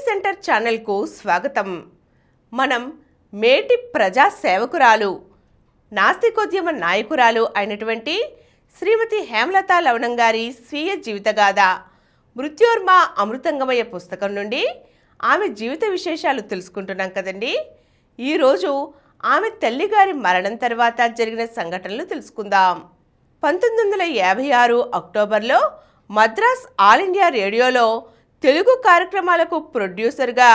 Centre ఛానల్కు స్వాగతం. మనం మేటి ప్రజా సేవకురాలు నాస్తికోద్యమ నాయకురాలు అయినటువంటి శ్రీమతి హేమలత లవణం గారి స్వీయ జీవితగాథ మృత్యోర్మ అమృతంగమయ పుస్తకం నుండి ఆమె జీవిత విశేషాలు తెలుసుకుంటున్నాం కదండి. ఈరోజు ఆమె తల్లిగారి మరణం తర్వాత జరిగిన సంఘటనలు తెలుసుకుందాం. 1956 అక్టోబర్లో మద్రాస్ ఆల్ ఇండియా రేడియోలో తెలుగు కార్యక్రమాలకు ప్రొడ్యూసర్గా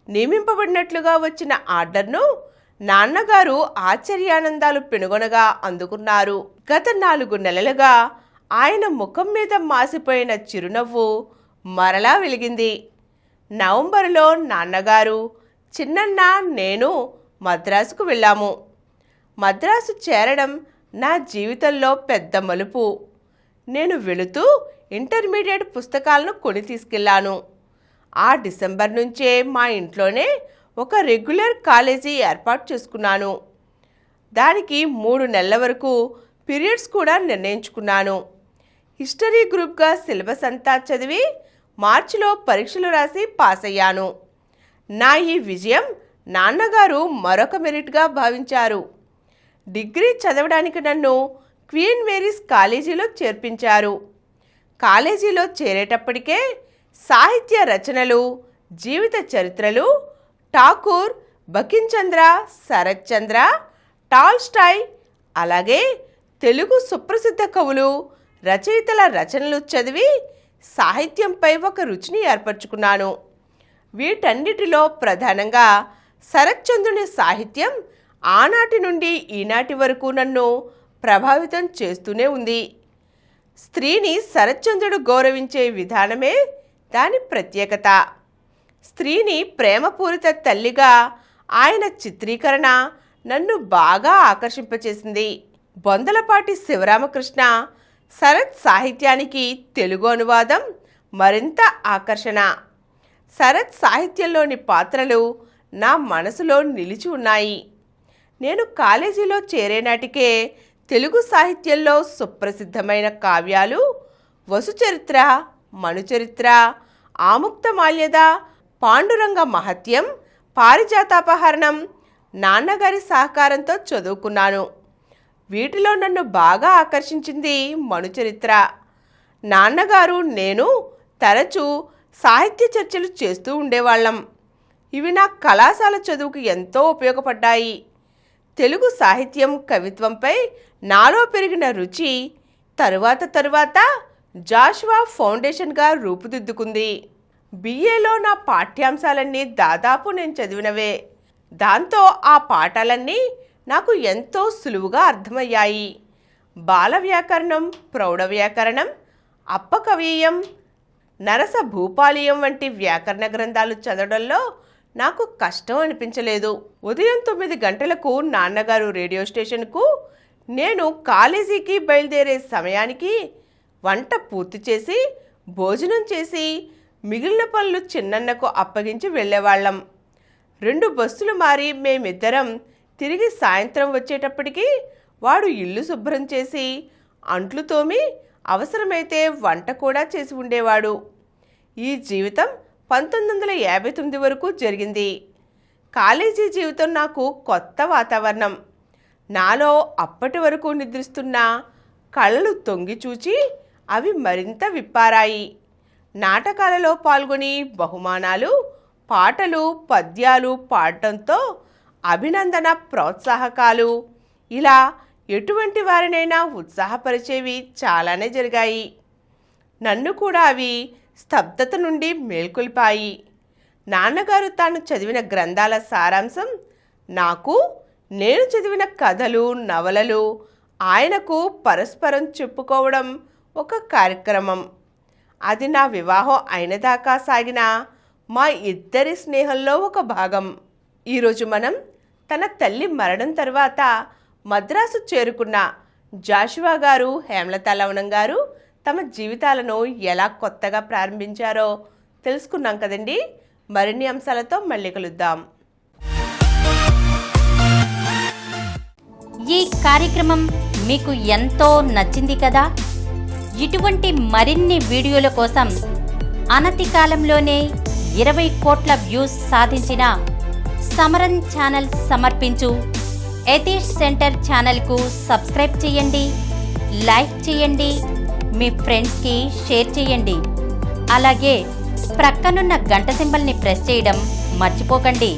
నియమింపబడినట్లుగా వచ్చిన ఆర్డర్ను నాన్నగారు ఆశ్చర్యానందాలు పెనుగొనగా అందుకున్నారు. గత 4 నెలలుగా ఆయన ముఖం మీద మాసిపోయిన చిరునవ్వు మరలా వెలిగింది. నవంబరులో నాన్నగారు, చిన్నన్న, నేను మద్రాసుకు వెళ్ళాము. మద్రాసు చేరడం నా జీవితంలో పెద్ద మలుపు. నేను వెళుతూ ఇంటర్మీడియట్ పుస్తకాలను కొని తీసుకెళ్లాను. ఆ డిసెంబర్ నుంచే మా ఇంట్లోనే ఒక రెగ్యులర్ కాలేజీ ఏర్పాటు చేసుకున్నాను. దానికి 3 నెలల వరకు పీరియడ్స్ కూడా నిర్ణయించుకున్నాను. హిస్టరీ గ్రూప్గా సిలబస్ అంతా చదివి మార్చిలో పరీక్షలు రాసి పాస్ అయ్యాను. నా ఈ విజయం నాన్నగారు మరొక మెరిట్గా భావించారు. డిగ్రీ చదవడానికి నన్ను క్వీన్ మేరీస్ కాలేజీలో చేర్పించారు. కాలేజీలో చేరేటప్పటికే సాహిత్య రచనలు, జీవిత చరిత్రలు ఠాకూర్, బకించంద్ర, శరత్చంద్ర, టాల్స్టాయ్, అలాగే తెలుగు సుప్రసిద్ధ కవులు, రచయితల రచనలు చదివి సాహిత్యంపై ఒక రుచిని ఏర్పరచుకున్నాను. వీటన్నిటిలో ప్రధానంగా శరత్చంద్రుని సాహిత్యం ఆనాటి నుండి ఈనాటి వరకు నన్ను ప్రభావితం చేస్తూనే ఉంది. స్త్రీని శరత్చంద్రుడు గౌరవించే విధానమే దాని ప్రత్యేకత. స్త్రీని ప్రేమపూరిత తల్లిగా ఆయన చిత్రీకరణ నన్ను బాగా ఆకర్షింపచేసింది. బొందలపాటి శివరామకృష్ణ శరత్ సాహిత్యానికి తెలుగు అనువాదం మరింత ఆకర్షణ. శరత్ సాహిత్యంలోని పాత్రలు నా మనసులో నిలిచి ఉన్నాయి. నేను కాలేజీలో చేరేనాటికే తెలుగు సాహిత్యంలో సుప్రసిద్ధమైన కావ్యాలు వసుచరిత్ర, మనుచరిత్ర, ఆముక్తమాల్యద, పాండురంగ మహత్యం, పారిజాతాపహరణం నాన్నగారి సహకారంతో చదువుకున్నాను. వీటిలో నన్ను బాగా ఆకర్షించింది మనుచరిత్ర. నాన్నగారు, నేను తరచూ సాహిత్య చర్చలు చేస్తూ ఉండేవాళ్ళం. ఇవి నా కళాశాల చదువుకు ఎంతో ఉపయోగపడ్డాయి. తెలుగు సాహిత్యం, కవిత్వంపై నాలో పెరిగిన రుచి తరువాత జాషువా ఫౌండేషన్గా రూపుదిద్దుకుంది. బిఏలో నా పాఠ్యాంశాలన్నీ దాదాపు నేను చదివినవే. దాంతో ఆ పాఠాలన్నీ నాకు ఎంతో సులువుగా అర్థమయ్యాయి. బాల వ్యాకరణం, ప్రౌఢ వ్యాకరణం, అప్పకవీయం, నరస భూపాలీయం వంటి వ్యాకరణ గ్రంథాలు చదవడంలో నాకు కష్టం అనిపించలేదు. ఉదయం 9 గంటలకు నాన్నగారు రేడియో స్టేషన్కు, నేను కాలేజీకి బయలుదేరే సమయానికి వంట పూర్తి చేసి భోజనం చేసి మిగిలిన పనులు చిన్నన్నకు అప్పగించి వెళ్ళేవాళ్ళం. 2 బస్సులు మారి మేమిద్దరం తిరిగి సాయంత్రం వచ్చేటప్పటికి వాడు ఇల్లు శుభ్రం చేసి అంట్లు తోమి అవసరమైతే వంట కూడా చేసి ఉండేవాడు. ఈ జీవితం 1959 వరకు జరిగింది. కాలేజీ జీవితం నాకు కొత్త వాతావరణం. నాలో అప్పటి వరకు నిద్రిస్తున్న కళలు తొంగి చూచి అవి మరింత విప్పారాయి. నాటకాలలో పాల్గొని బహుమానాలు, పాటలు, పద్యాలు పాడటంతో అభినందన, ప్రోత్సాహకాలు, ఇలా ఎటువంటి వారినైనా ఉత్సాహపరిచేవి చాలానే జరిగాయి. నన్ను కూడా అవి స్తబ్దత నుండి మేల్కొల్పాయి. నాన్నగారు తాను చదివిన గ్రంథాల సారాంశం నాకు, నేను చదివిన కథలు, నవలలు ఆయనకు పరస్పరం చెప్పుకోవడం ఒక కార్యక్రమం. అది నా వివాహం అయినదాకా సాగిన మా ఇద్దరి స్నేహంలో ఒక భాగం. ఈరోజు మనం తన తల్లి మరణం తర్వాత మద్రాసు చేరుకున్న జాషువా గారు, హేమలత లవణం గారు తమ జీవితాలను ఎలా కొత్తగా ప్రారంభించారో తెలుసుకున్నాం కదండి. మరిన్ని అంశాలతో మళ్ళీ కలుద్దాం. ఈ కార్యక్రమం మీకు ఎంతో నచ్చింది కదా. ఇటువంటి మరిన్ని వీడియోల కోసం అనతి కాలంలోనే 20 కోట్ల వ్యూస్ సాధించిన సమరన్ ఛానల్ సమర్పించు యతీష్ సెంటర్ ఛానల్కు సబ్స్క్రైబ్ చేయండి, లైక్ చేయండి, మీ ఫ్రెండ్స్కి షేర్ చేయండి. అలాగే ప్రక్కనున్న గంట సింబల్ని ప్రెస్ చేయడం మర్చిపోకండి.